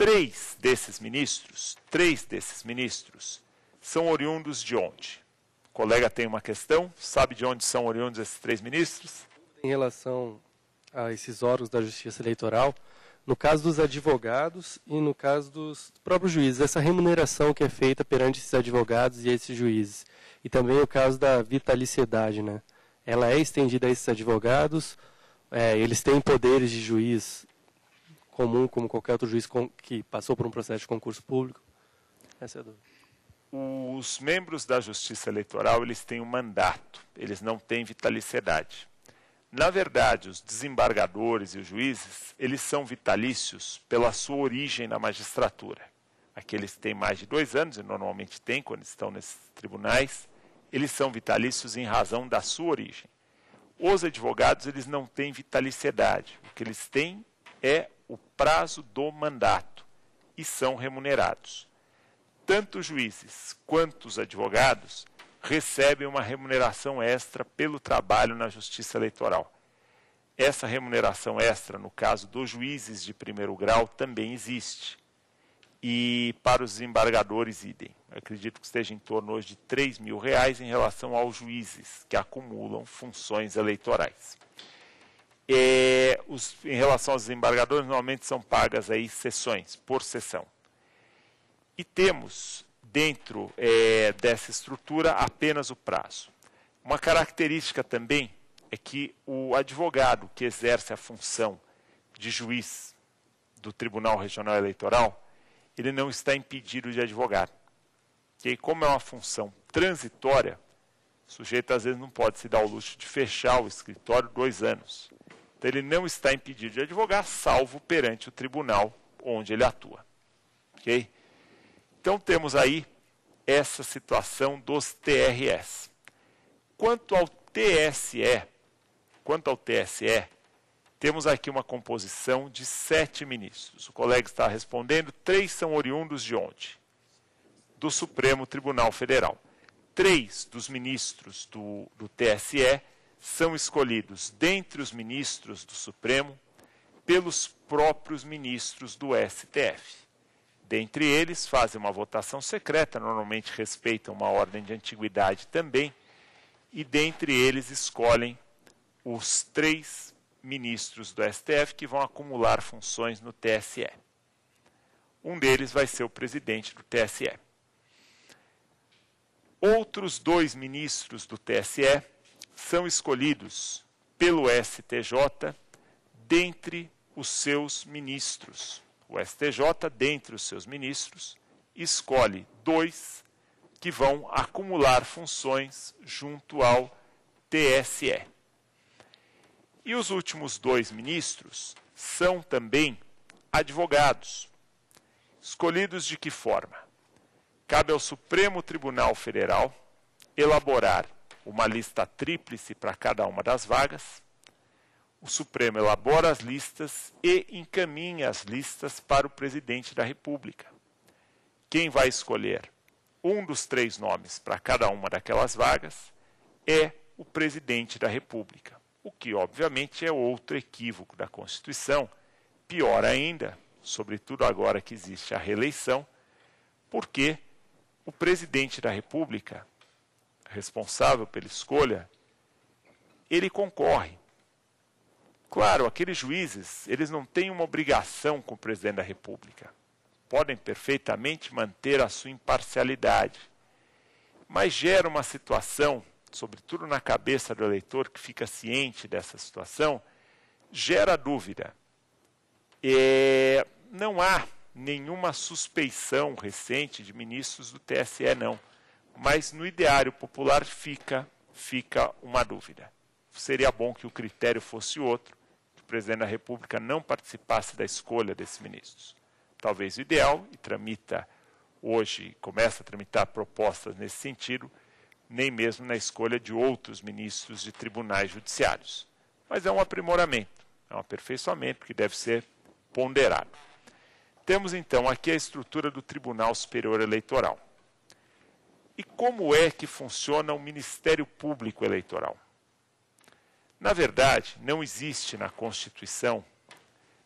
três desses ministros são oriundos de onde? O colega tem uma questão, sabe de onde são oriundos esses 3 ministros? Em relação a esses órgãos da Justiça Eleitoral, no caso dos advogados e no caso dos próprios juízes, essa remuneração que é feita perante esses advogados e esses juízes, e também o caso da vitaliciedade, né? Ela é estendida a esses advogados, eles têm poderes de juiz comum, como qualquer outro juiz que passou por um processo de concurso público? Essa é a dúvida. Os membros da Justiça Eleitoral, eles têm um mandato, eles não têm vitaliciedade. Na verdade, os desembargadores e os juízes, eles são vitalícios pela sua origem na magistratura. Aqueles que têm mais de 2 anos, e normalmente têm quando estão nesses tribunais, eles são vitalícios em razão da sua origem. Os advogados, eles não têm vitaliciedade. O que eles têm é o prazo do mandato e são remunerados. Tanto os juízes quanto os advogados recebem uma remuneração extra pelo trabalho na Justiça Eleitoral. Essa remuneração extra, no caso dos juízes de primeiro grau, também existe. E para os desembargadores, idem. Eu acredito que esteja em torno hoje de R$3.000 em relação aos juízes que acumulam funções eleitorais. Em relação aos desembargadores, normalmente são pagas aí sessões, por sessão. E temos, dentro dessa estrutura, apenas o prazo. Uma característica também é que o advogado que exerce a função de juiz do Tribunal Regional Eleitoral, ele não está impedido de advogar. E como é uma função transitória, o sujeito às vezes não pode se dar o luxo de fechar o escritório 2 anos. Então ele não está impedido de advogar, salvo perante o tribunal onde ele atua. Ok? Então temos aí essa situação dos TRS. Quanto ao TSE, temos aqui uma composição de 7 ministros. O colega está respondendo, 3 são oriundos de onde? Do Supremo Tribunal Federal. 3 dos ministros do TSE são escolhidos dentre os ministros do Supremo pelos próprios ministros do STF. Dentre eles, fazem uma votação secreta, normalmente respeitam uma ordem de antiguidade também, e dentre eles escolhem os 3 ministros do STF que vão acumular funções no TSE. Um deles vai ser o presidente do TSE. Outros 2 ministros do TSE são escolhidos pelo STJ dentre os seus ministros. O STJ, dentre os seus ministros, escolhe 2 que vão acumular funções junto ao TSE. E os últimos 2 ministros são também advogados. Escolhidos de que forma? Cabe ao Supremo Tribunal Federal elaborar uma lista tríplice para cada uma das vagas. O Supremo elabora as listas e encaminha as listas para o presidente da República. Quem vai escolher um dos 3 nomes para cada uma daquelas vagas é o presidente da República. O que, obviamente, é outro equívoco da Constituição. Pior ainda, sobretudo agora que existe a reeleição, porque o presidente da República, responsável pela escolha, ele concorre. Claro, aqueles juízes, eles não têm uma obrigação com o presidente da República. Podem perfeitamente manter a sua imparcialidade. Mas gera uma situação, sobretudo na cabeça do eleitor que fica ciente dessa situação, gera dúvida. Não há nenhuma suspeição recente de ministros do TSE, não. Mas no ideário popular fica uma dúvida. Seria bom que o critério fosse outro, que o presidente da República não participasse da escolha desses ministros. Talvez o ideal, e tramita hoje, começa a tramitar propostas nesse sentido, nem mesmo na escolha de outros ministros de tribunais judiciários. Mas é um aprimoramento, é um aperfeiçoamento que deve ser ponderado. Temos então aqui a estrutura do Tribunal Superior Eleitoral. E como é que funciona o Ministério Público Eleitoral? Na verdade, não existe na Constituição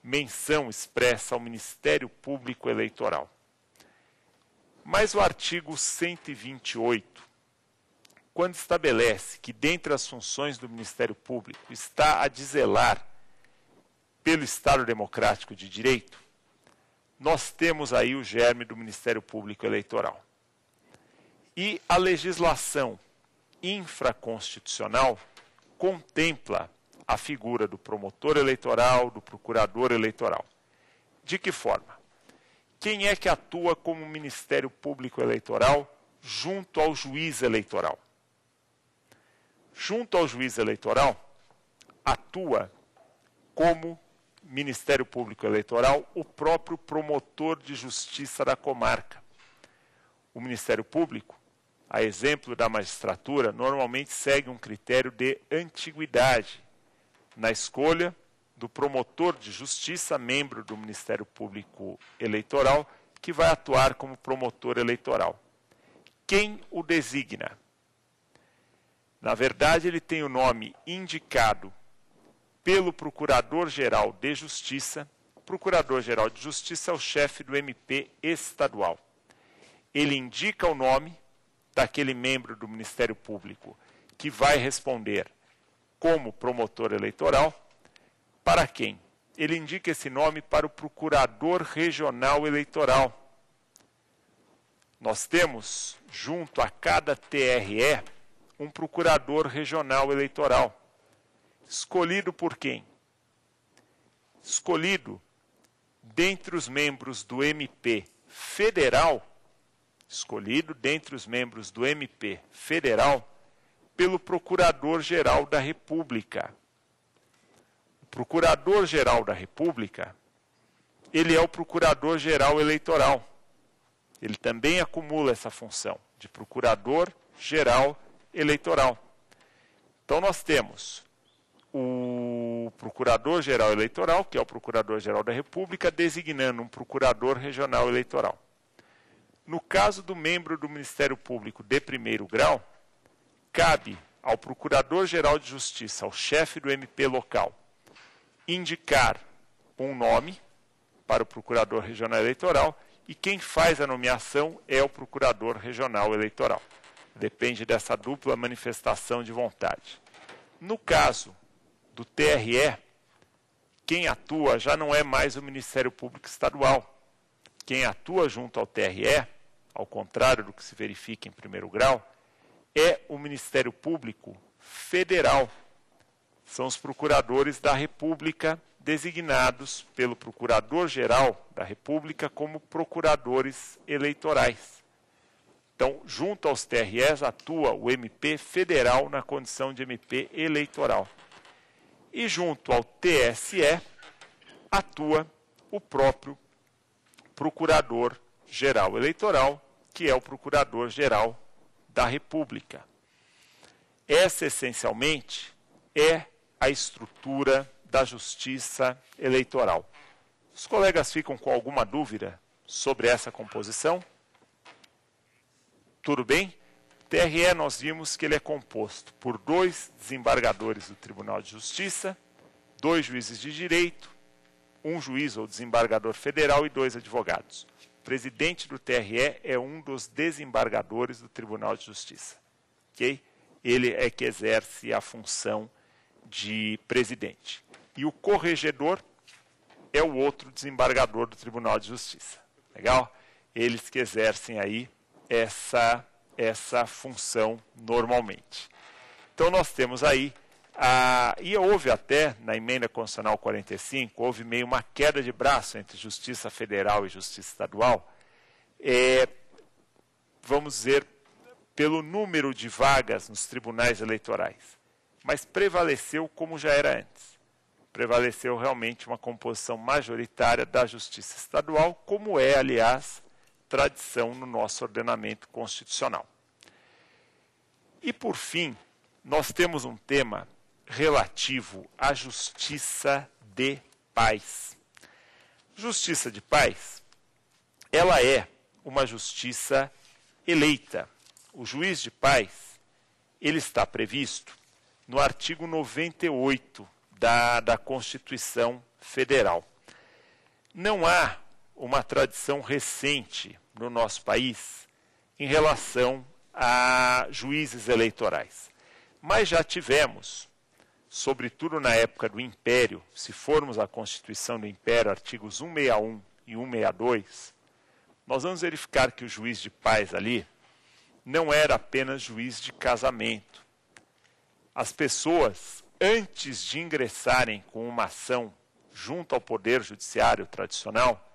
menção expressa ao Ministério Público Eleitoral. Mas o artigo 128, quando estabelece que dentre as funções do Ministério Público está a de zelar pelo Estado Democrático de Direito, nós temos aí o germe do Ministério Público Eleitoral. E a legislação infraconstitucional contempla a figura do promotor eleitoral, do procurador eleitoral. De que forma? Quem é que atua como Ministério Público Eleitoral junto ao juiz eleitoral? Junto ao juiz eleitoral, atua como Ministério Público Eleitoral o próprio promotor de justiça da comarca. O Ministério Público, a exemplo da magistratura, normalmente segue um critério de antiguidade na escolha do promotor de justiça, membro do Ministério Público Eleitoral, que vai atuar como promotor eleitoral. Quem o designa? Na verdade, ele tem o nome indicado pelo Procurador-Geral de Justiça. O Procurador-Geral de Justiça é o chefe do MP estadual. Ele indica o nome daquele membro do Ministério Público que vai responder como promotor eleitoral. Para quem? Ele indica esse nome para o Procurador Regional Eleitoral. Nós temos, junto a cada TRE, um Procurador Regional Eleitoral. Escolhido por quem? Escolhido dentre os membros do MP Federal, pelo Procurador-Geral da República. O Procurador-Geral da República, ele é o Procurador-Geral Eleitoral. Ele também acumula essa função de Procurador-Geral Eleitoral. Então nós temos o Procurador-Geral Eleitoral, que é o Procurador-Geral da República, designando um Procurador Regional Eleitoral. No caso do membro do Ministério Público de primeiro grau, cabe ao Procurador-Geral de Justiça, ao chefe do MP local, indicar um nome para o Procurador Regional Eleitoral e quem faz a nomeação é o Procurador Regional Eleitoral. Depende dessa dupla manifestação de vontade. No caso do TRE, quem atua já não é mais o Ministério Público Estadual. Quem atua junto ao TRE, ao contrário do que se verifica em primeiro grau, é o Ministério Público Federal. São os procuradores da República designados pelo Procurador-Geral da República como procuradores eleitorais. Então, junto aos TREs, atua o MP Federal na condição de MP eleitoral. E junto ao TSE, atua o próprio Procurador-Geral Eleitoral, que é o Procurador-Geral da República. Essa, essencialmente, é a estrutura da justiça eleitoral. Os colegas ficam com alguma dúvida sobre essa composição? Tudo bem? TRE, nós vimos que ele é composto por 2 desembargadores do Tribunal de Justiça, 2 juízes de direito, 1 juiz ou desembargador federal e 2 advogados. O presidente do TRE é um dos desembargadores do Tribunal de Justiça. Okay? Ele é que exerce a função de presidente. E o corregedor é o outro desembargador do Tribunal de Justiça. Legal? Eles que exercem aí essa função normalmente. Então nós temos aí, e houve até, na emenda constitucional 45, houve meio uma queda de braço entre Justiça Federal e Justiça Estadual, vamos dizer, pelo número de vagas nos tribunais eleitorais. Mas prevaleceu como já era antes. Prevaleceu realmente uma composição majoritária da Justiça Estadual, como é, aliás, tradição no nosso ordenamento constitucional. E, por fim, nós temos um tema relativo à justiça de paz. Justiça de paz, ela é uma justiça eleita. O juiz de paz, ele está previsto no artigo 98 da Constituição Federal. não há uma tradição recente no nosso país em relação a juízes eleitorais. Mas já tivemos, sobretudo na época do Império, se formos à Constituição do Império, artigos 161 e 162, nós vamos verificar que o juiz de paz ali não era apenas juiz de casamento. As pessoas, antes de ingressarem com uma ação junto ao Poder Judiciário tradicional,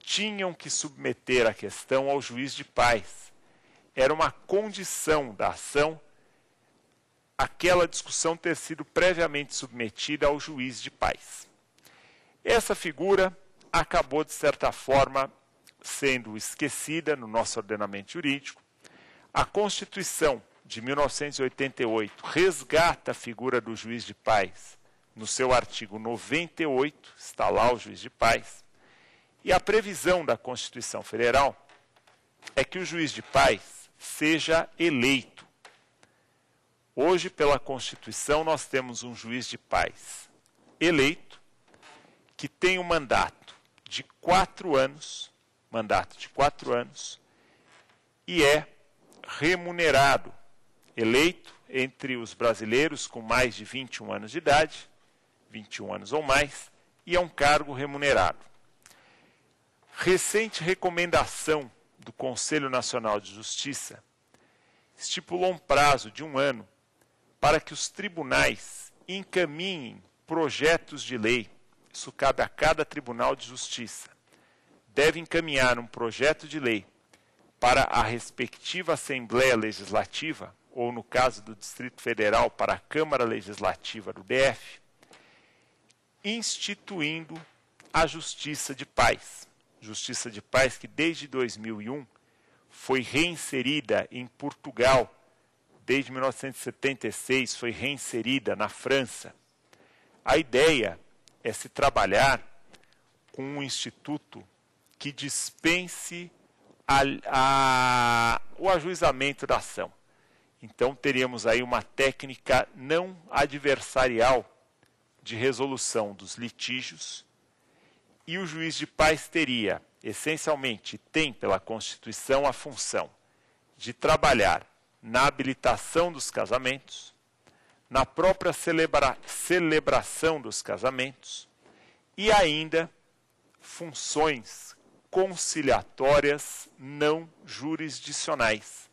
tinham que submeter a questão ao juiz de paz. Era uma condição da ação aquela discussão ter sido previamente submetida ao juiz de paz. Essa figura acabou, de certa forma, sendo esquecida no nosso ordenamento jurídico. A Constituição de 1988 resgata a figura do juiz de paz no seu artigo 98, está lá o juiz de paz, e a previsão da Constituição Federal é que o juiz de paz seja eleito. Hoje, pela Constituição, nós temos um juiz de paz eleito, que tem um mandato de 4 anos, e é remunerado, eleito entre os brasileiros com mais de 21 anos de idade, 21 anos ou mais, e é um cargo remunerado. Recente recomendação do Conselho Nacional de Justiça estipulou um prazo de 1 ano para que os tribunais encaminhem projetos de lei. Isso cabe a cada tribunal de justiça. Deve encaminhar um projeto de lei para a respectiva Assembleia Legislativa, ou no caso do Distrito Federal, para a Câmara Legislativa do DF, instituindo a Justiça de Paz. Justiça de Paz que desde 2001 foi reinserida em Portugal, desde 1976 foi reinserida na França. A ideia é se trabalhar com um instituto que dispense o ajuizamento da ação. Então teríamos aí uma técnica não adversarial de resolução dos litígios, e o juiz de paz teria, essencialmente, tem pela Constituição a função de trabalhar na habilitação dos casamentos, na própria celebração dos casamentos e ainda funções conciliatórias não jurisdicionais.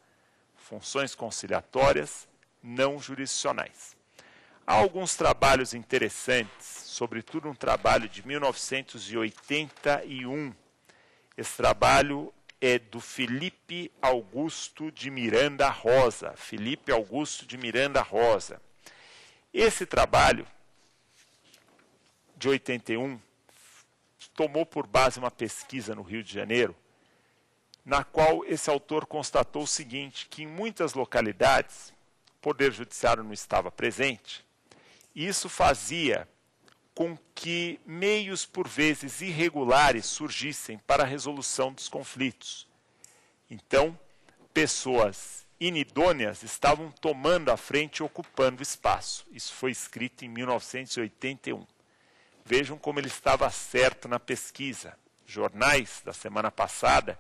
Funções conciliatórias não jurisdicionais. Há alguns trabalhos interessantes, sobretudo um trabalho de 1981. Esse trabalho é do Felipe Augusto de Miranda Rosa. Felipe Augusto de Miranda Rosa. Esse trabalho, de 81, tomou por base uma pesquisa no Rio de Janeiro, na qual esse autor constatou o seguinte, que em muitas localidades o Poder Judiciário não estava presente, e isso fazia com que meios, por vezes, irregulares surgissem para a resolução dos conflitos. Então, pessoas inidôneas estavam tomando a frente e ocupando o espaço. Isso foi escrito em 1981. Vejam como ele estava certo na pesquisa. Jornais da semana passada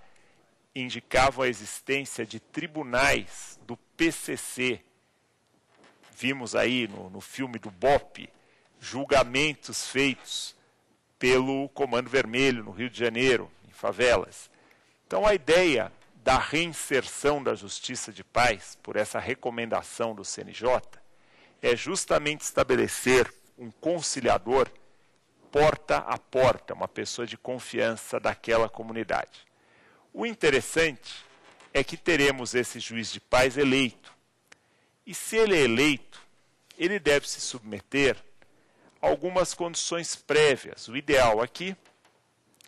indicavam a existência de tribunais do PCC. Vimos aí no filme do BOPE, julgamentos feitos pelo Comando Vermelho no Rio de Janeiro, em favelas. Então a ideia da reinserção da Justiça de Paz, por essa recomendação do CNJ, é justamente estabelecer um conciliador porta a porta, uma pessoa de confiança daquela comunidade. O interessante é que teremos esse juiz de paz eleito. E se ele é eleito, ele deve se submeter a algumas condições prévias. O ideal aqui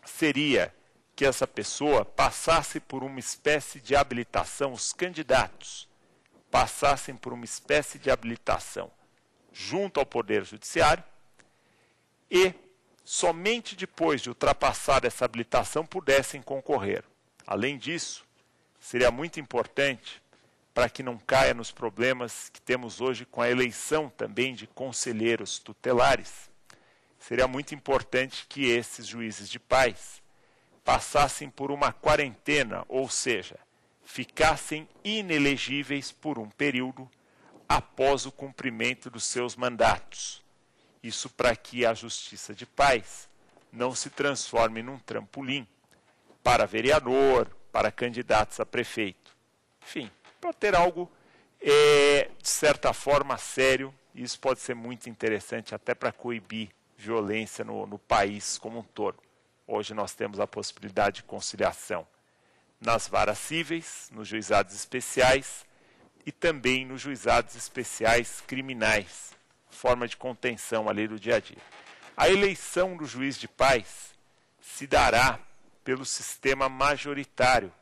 seria que essa pessoa passasse por uma espécie de habilitação, os candidatos passassem por uma espécie de habilitação junto ao Poder Judiciário e somente depois de ultrapassar essa habilitação pudessem concorrer. Além disso, seria muito importante, para que não caia nos problemas que temos hoje com a eleição também de conselheiros tutelares, seria muito importante que esses juízes de paz passassem por uma quarentena, ou seja, ficassem inelegíveis por um período após o cumprimento dos seus mandatos. Isso para que a justiça de paz não se transforme num trampolim para vereador, para candidatos a prefeito. Enfim, para ter algo, de certa forma, sério, isso pode ser muito interessante até para coibir violência no país como um todo. Hoje nós temos a possibilidade de conciliação nas varas cíveis, nos juizados especiais e também nos juizados especiais criminais, forma de contenção ali do dia a dia. A eleição do juiz de paz se dará pelo sistema majoritário,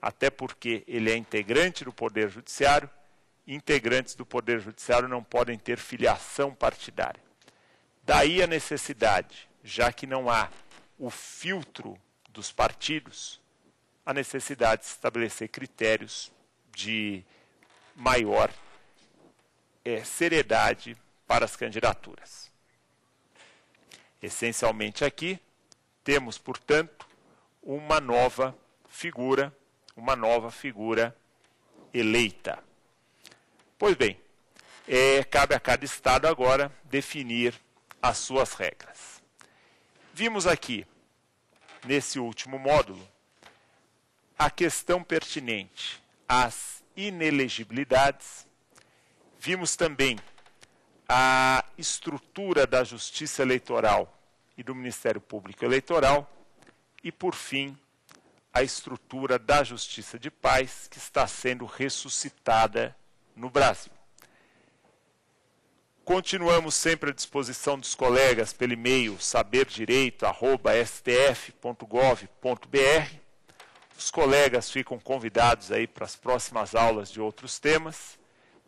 até porque ele é integrante do Poder Judiciário, e integrantes do Poder Judiciário não podem ter filiação partidária. Daí a necessidade, já que não há o filtro dos partidos, a necessidade de estabelecer critérios de maior seriedade para as candidaturas. Essencialmente aqui, temos, portanto, uma nova figura eleita. Pois bem, cabe a cada estado agora definir as suas regras. Vimos aqui, nesse último módulo, a questão pertinente às inelegibilidades. Vimos também a estrutura da Justiça Eleitoral e do Ministério Público Eleitoral e, por fim, a estrutura da Justiça de Paz, que está sendo ressuscitada no Brasil. Continuamos sempre à disposição dos colegas pelo e-mail saberdireito@stf.gov.br. Os colegas ficam convidados aí para as próximas aulas de outros temas.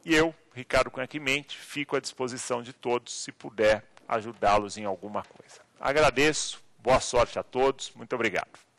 E eu, Ricardo Cunha-Quimente, fico à disposição de todos se puder ajudá-los em alguma coisa. Agradeço, boa sorte a todos, muito obrigado.